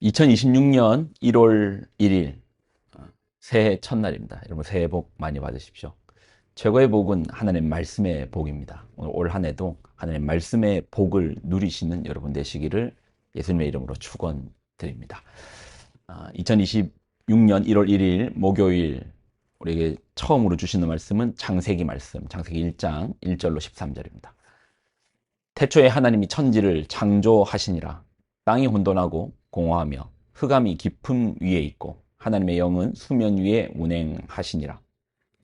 2026년 1월 1일 새해 첫날입니다. 여러분 새해 복 많이 받으십시오. 최고의 복은 하나님 말씀의 복입니다. 오늘 올 한 해도 하나님 말씀의 복을 누리시는 여러분 되시기를 예수님의 이름으로 축원드립니다. 2026년 1월 1일 목요일 우리에게 처음으로 주시는 말씀은 창세기 말씀, 창세기 1장 1절로 13절입니다. 태초에 하나님이 천지를 창조하시니라. 땅이 혼돈하고 공허하며 흑암이 깊음 위에 있고 하나님의 영은 수면 위에 운행하시니라.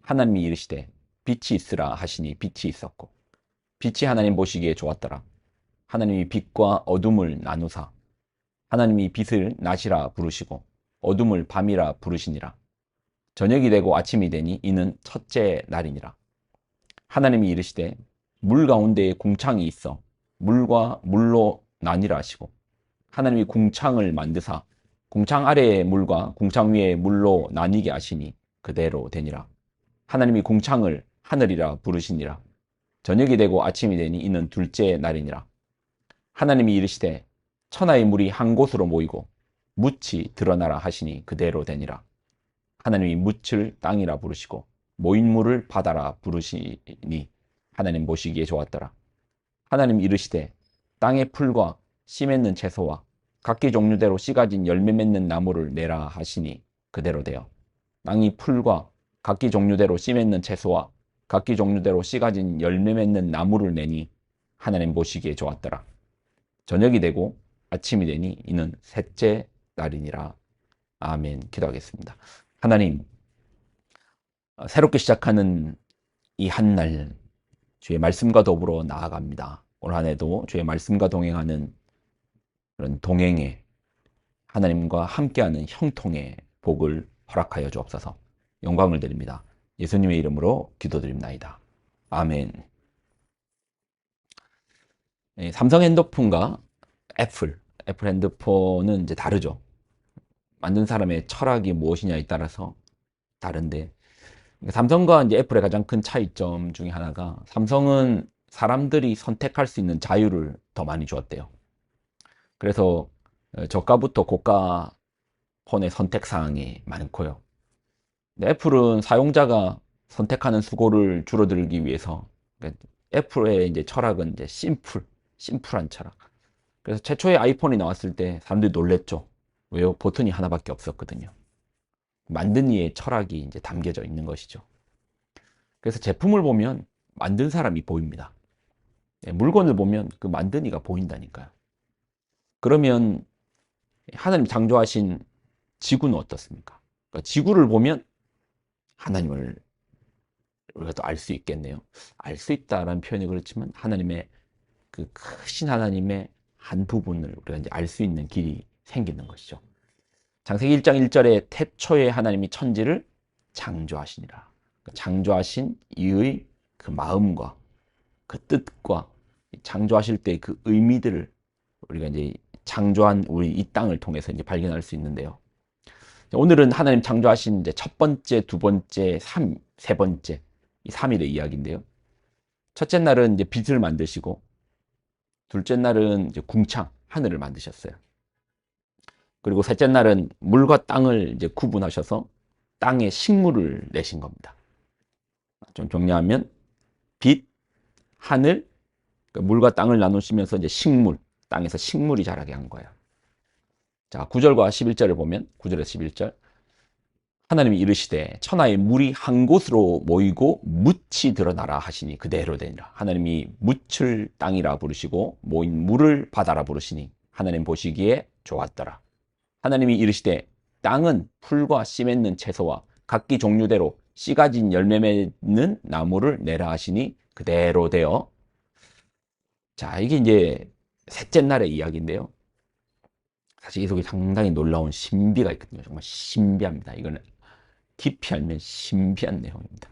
하나님이 이르시되 빛이 있으라 하시니 빛이 있었고 빛이 하나님 보시기에 좋았더라. 하나님이 빛과 어둠을 나누사 하나님이 빛을 낮이라 부르시고 어둠을 밤이라 부르시니라. 저녁이 되고 아침이 되니 이는 첫째 날이니라. 하나님이 이르시되 물 가운데에 궁창이 있어 물과 물로 나뉘라 하시고 하나님이 궁창을 만드사 궁창 아래의 물과 궁창 위의 물로 나뉘게 하시니 그대로 되니라. 하나님이 궁창을 하늘이라 부르시니라. 저녁이 되고 아침이 되니 이는 둘째 날이니라. 하나님이 이르시되 천하의 물이 한 곳으로 모이고 묻이 드러나라 하시니 그대로 되니라. 하나님이 묻을 땅이라 부르시고 모인 물을 바다라 부르시니 하나님 보시기에 좋았더라. 하나님 이르시되 땅의 풀과 씨 맺는 채소와 각기 종류대로 씨 가진 열매 맺는 나무를 내라 하시니 그대로 되어 땅이 풀과 각기 종류대로 씨 맺는 채소와 각기 종류대로 씨 가진 열매 맺는 나무를 내니 하나님 보시기에 좋았더라. 저녁이 되고 아침이 되니 이는 셋째 날이니라. 아멘. 기도하겠습니다. 하나님, 새롭게 시작하는 이 한 날 주의 말씀과 더불어 나아갑니다. 올 한 해도 주의 말씀과 동행하는 그런 동행에 하나님과 함께하는 형통의 복을 허락하여 주옵소서. 영광을 드립니다. 예수님의 이름으로 기도드립나이다. 아멘. 삼성 핸드폰과 애플 핸드폰은 이제 다르죠. 만든 사람의 철학이 무엇이냐에 따라서 다른데 삼성과 이제 애플의 가장 큰 차이점 중에 하나가 삼성은 사람들이 선택할 수 있는 자유를 더 많이 주었대요. 그래서 저가부터 고가 폰의 선택 사항이 많고요. 애플은 사용자가 선택하는 수고를 줄어들기 위해서 애플의 이제 철학은 이제 심플한 철학. 그래서 최초의 아이폰이 나왔을 때 사람들이 놀랬죠. 왜요? 버튼이 하나밖에 없었거든요. 만든 이의 철학이 이제 담겨져 있는 것이죠. 그래서 제품을 보면 만든 사람이 보입니다. 물건을 보면 그 만든 이가 보인다니까요. 그러면 하나님 창조하신 지구는 어떻습니까? 그러니까 지구를 보면 하나님을 우리가 또 알 수 있겠네요. 알 수 있다라는 표현이 그렇지만 하나님의 그 크신 하나님의 한 부분을 우리가 이제 알 수 있는 길이 생기는 것이죠. 창세기 1장 1절에 태초에 하나님이 천지를 창조하시니라. 창조하신 이의 그 마음과 그 뜻과 창조하실 때 그 의미들을 우리가 이제 창조한 우리 이 땅을 통해서 이제 발견할 수 있는데요. 오늘은 하나님 창조하신 이제 첫 번째, 두 번째, 세 번째 이 3일의 이야기인데요. 첫째 날은 이제 빛을 만드시고 둘째 날은 이제 궁창 하늘을 만드셨어요. 그리고 셋째 날은 물과 땅을 이제 구분하셔서 땅에 식물을 내신 겁니다. 좀 정리하면 빛, 하늘, 물과 땅을 나누시면서 이제 식물, 땅에서 식물이 자라게 한 거예요. 자, 9절과 11절을 보면 9절에서 11절 하나님이 이르시되 천하의 물이 한 곳으로 모이고 묻이 드러나라 하시니 그대로 되니라. 하나님이 묻을 땅이라 부르시고 모인 물을 바다라 부르시니 하나님 보시기에 좋았더라. 하나님이 이르시되 땅은 풀과 씨 맺는 채소와 각기 종류대로 씨 가진 열매 맺는 나무를 내라 하시니 그대로 되어. 자, 이게 이제 셋째 날의 이야기인데요. 사실 이 속에 상당히 놀라운 신비가 있거든요. 정말 신비합니다. 이거는 깊이 알면 신비한 내용입니다.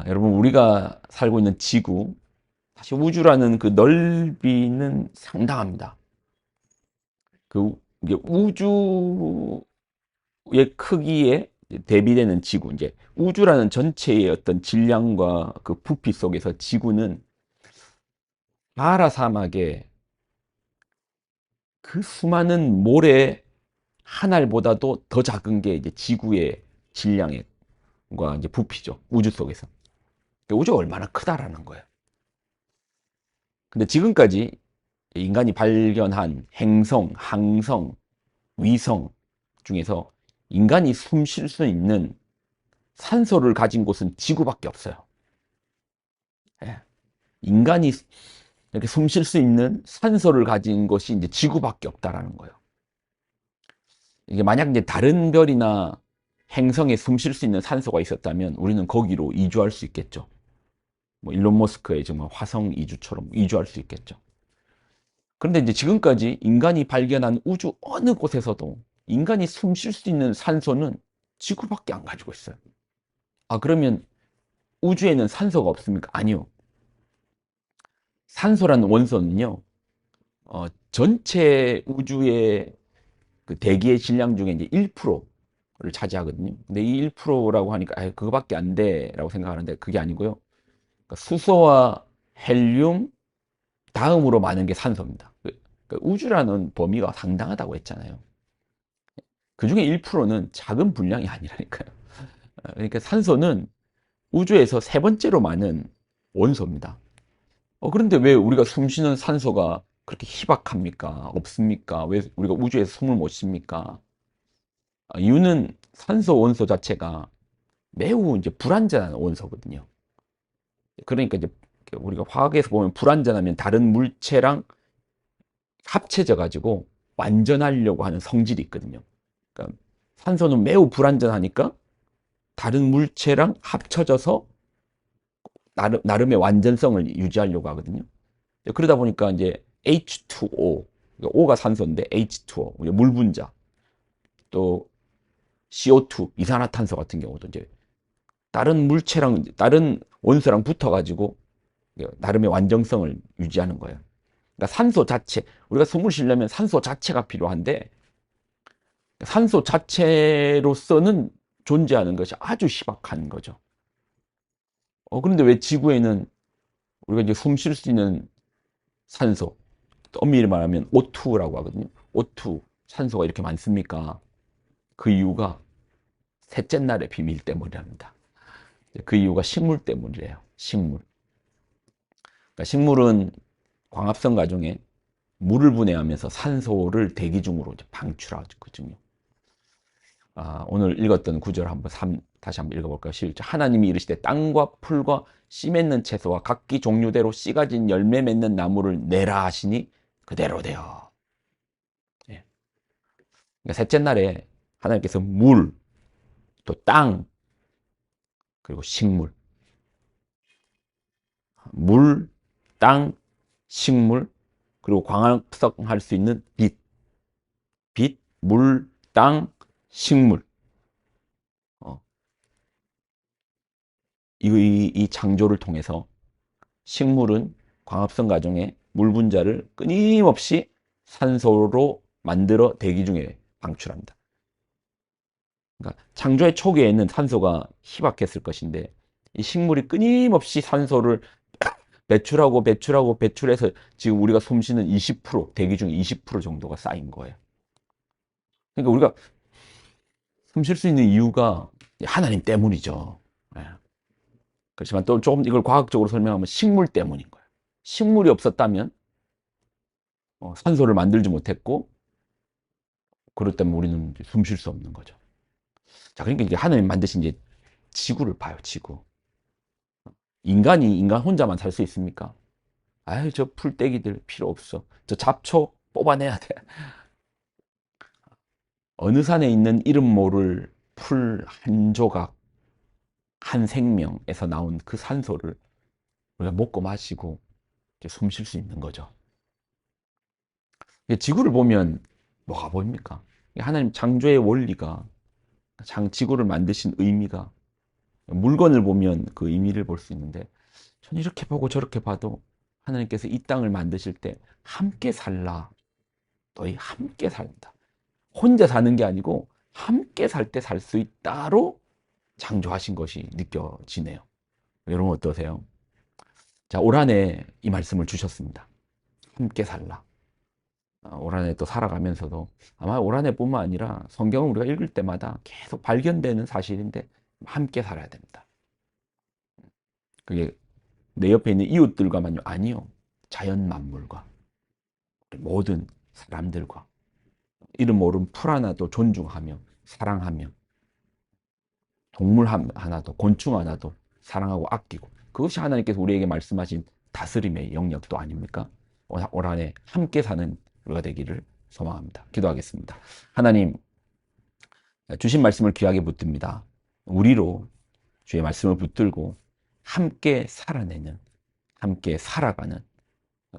여러분, 우리가 살고 있는 지구, 사실 우주라는 그 넓이는 상당합니다. 이게 우주의 크기에 대비되는 지구, 이제 우주라는 전체의 어떤 질량과 그 부피 속에서 지구는 사하라 사막의 그 수많은 모래 한 알보다도 더 작은 게 이제 지구의 질량과 이제 부피죠. 우주 속에서. 우주가 얼마나 크다라는 거예요. 근데 지금까지 인간이 발견한 행성, 항성, 위성 중에서 인간이 숨 쉴 수 있는 산소를 가진 곳은 지구밖에 없어요. 예. 인간이 이렇게 숨 쉴 수 있는 산소를 가진 것이 이제 지구밖에 없다라는 거예요. 이게 만약 이제 다른 별이나 행성에 숨 쉴 수 있는 산소가 있었다면 우리는 거기로 이주할 수 있겠죠. 뭐 일론 머스크의 정말 화성 이주처럼 이주할 수 있겠죠. 그런데 이제 지금까지 인간이 발견한 우주 어느 곳에서도 인간이 숨 쉴 수 있는 산소는 지구밖에 안 가지고 있어요. 아, 그러면 우주에는 산소가 없습니까? 아니요. 산소라는 원소는요, 전체 우주의 그 대기의 질량 중에 이제 1%를 차지하거든요. 근데 이 1%라고 하니까, 아, 그거밖에 안 돼. 라고 생각하는데, 그게 아니고요. 그러니까 수소와 헬륨 다음으로 많은 게 산소입니다. 그러니까 우주라는 범위가 상당하다고 했잖아요. 그 중에 1%는 작은 분량이 아니라니까요. 그러니까 산소는 우주에서 세 번째로 많은 원소입니다. 그런데 왜 우리가 숨 쉬는 산소가 그렇게 희박합니까? 없습니까? 왜 우리가 우주에서 숨을 못 쉽니까? 이유는 산소 원소 자체가 매우 이제 불완전한 원소거든요. 그러니까 이제 우리가 화학에서 보면 불완전하면 다른 물체랑 합쳐져 가지고 완전하려고 하는 성질이 있거든요. 그러니까 산소는 매우 불완전하니까 다른 물체랑 합쳐져서 나름의 완전성을 유지하려고 하거든요. 그러다 보니까 이제 H2O, 그러니까 O가 산소인데 H2O, 물 분자, 또 CO2, 이산화탄소 같은 경우도 이제 다른 물체랑 다른 원소랑 붙어가지고 나름의 완전성을 유지하는 거예요. 그러니까 산소 자체, 우리가 숨을 쉬려면 산소 자체가 필요한데 산소 자체로서는 존재하는 것이 아주 희박한 거죠. 그런데 왜 지구에는 우리가 이제 숨 쉴 수 있는 산소, 엄밀히 말하면 O2라고 하거든요. O2, 산소가 이렇게 많습니까? 그 이유가 셋째 날의 비밀 때문이랍니다. 그 이유가 식물 때문이래요. 식물. 그러니까 식물은 광합성 과정에 물을 분해하면서 산소를 대기 중으로 방출하거든요. 오늘 읽었던 구절 한번 다시 한번 읽어볼까요? 11절. 하나님이 이르시되 땅과 풀과 씨 맺는 채소와 각기 종류대로 씨 가진 열매 맺는 나무를 내라 하시니 그대로 되어. 예. 그러니까 셋째 날에 하나님께서 물, 또 땅, 그리고 식물, 물, 땅, 식물, 그리고 광합성할 수 있는 빛, 물, 땅, 식물. 어, 이 창조를 통해서 식물은 광합성 과정에 물 분자를 끊임없이 산소로 만들어 대기 중에 방출합니다. 그러니까 창조의 초기에는 산소가 희박했을 것인데 이 식물이 끊임없이 산소를 배출해서 지금 우리가 숨 쉬는 20%, 대기 중 20% 정도가 쌓인 거예요. 그러니까 우리가 숨 쉴 수 있는 이유가 하나님 때문이죠. 예. 그렇지만 또 조금 이걸 과학적으로 설명하면 식물 때문인 거예요. 식물이 없었다면 산소를 만들지 못했고 그렇다면 우리는 숨 쉴 수 없는 거죠. 자, 그러니까 이게 하나님 만드신 이제 지구를 봐요, 지구. 인간 혼자만 살 수 있습니까? 아유, 저 풀떼기들 필요 없어. 저 잡초 뽑아내야 돼. 어느 산에 있는 이름 모를 풀 한 조각, 한 생명에서 나온 그 산소를 우리가 먹고 마시고 숨 쉴 수 있는 거죠. 지구를 보면 뭐가 보입니까? 하나님 창조의 원리가, 지구를 만드신 의미가, 물건을 보면 그 의미를 볼 수 있는데 저는 이렇게 보고 저렇게 봐도 하나님께서 이 땅을 만드실 때 함께 살라. 너희 함께 산다. 혼자 사는 게 아니고 함께 살 때 살 수 있다로 창조하신 것이 느껴지네요. 여러분 어떠세요? 자, 올 한 해 이 말씀을 주셨습니다. 함께 살라. 올 한 해 또 살아가면서도 아마 올 한 해뿐만 아니라 성경을 우리가 읽을 때마다 계속 발견되는 사실인데 함께 살아야 됩니다. 그게 내 옆에 있는 이웃들과만요. 아니요. 자연 만물과 모든 사람들과 이름 모른 풀 하나도 존중하며 사랑하며 동물 하나도 곤충 하나도 사랑하고 아끼고 그것이 하나님께서 우리에게 말씀하신 다스림의 영역도 아닙니까? 올 한 해 함께 사는 우리가 되기를 소망합니다. 기도하겠습니다. 하나님 주신 말씀을 귀하게 붙듭니다. 우리로 주의 말씀을 붙들고 함께 살아내는 함께 살아가는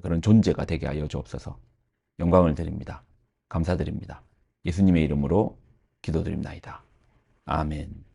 그런 존재가 되게 하여 주옵소서. 영광을 드립니다. 감사드립니다. 예수님의 이름으로 기도드립니다. 아멘.